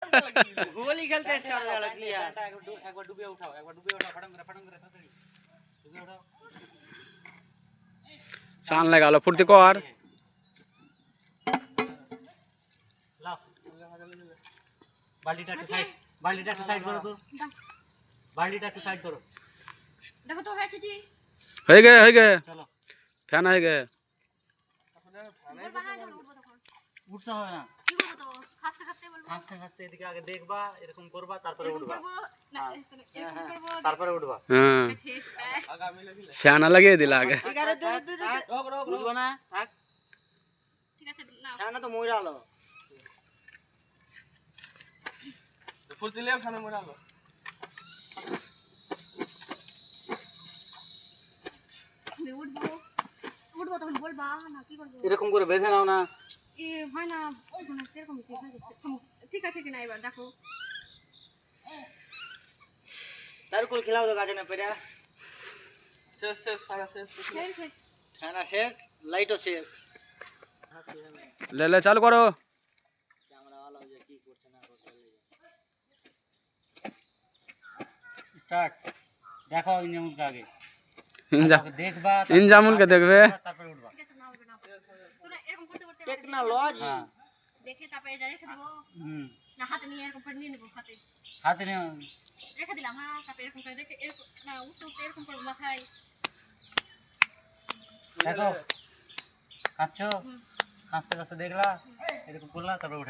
होली खेलते हैं सर वाला किया एक बार डुबिया उठाओ फटम करे तातड़ी डुबिया उठाओ शान लगा लो फुर्ती को और लाओ बाल्टीटा के साइड करो तो बाल्टीटा के साइड करो देखो तो है चाची हो गए चलो फैन हो गए बोल बाहर जाओ उठबो तখন उठता হবে না কি করব তো খাস্তে বলবো হাসতে এদিকে আগে দেখবা এরকম করবা তারপরে উঠবা করব না এরকম করব তারপরে উঠবা हाँ ঠিক আগামী লাগিলে फैन लगे दिला आगे ठीक है रोक बुझबो ना থাক ঠিক আছে নাও হ্যাঁ না তো মইরালো ফুল দিলে খানে মরালো আমি উঠবো তখন বলবা না কি করব এরকম করে বেঁধে নাও না এ হয় না ওই কোন এরকম কি হয়ে যাচ্ছে ঠিক আছে কি না এবার দেখো সার্কুল খেলাও তো গাছে না পেরা শেষ সারা শেষ শেষ খানা শেষ লাইটও শেষ ले चालू करो ক্যামেরা वाला যে কি করছে না করছে স্টার্ট দেখাও ইনজামুলকে আগে দেখবা इंजामुल के देखबे তারপরে উঠবা ঠিক আছে নাও না তোরা এরকম করতে টেকনোলজি হ্যাঁ দেখে তারপরে এটা রেখে দেবো হুম না হাতে নিয়ে এরকম করে নিয়ে নেবো হাতে নিয়ে রেখে দিলাম হ্যাঁ তারপরে এরকম করে দেখে এরকম না উঠতে এরকম করে মাথায় দেখো কাঁচছো কাঁচতে দেখলা এরকম করলা তারপরে উঠে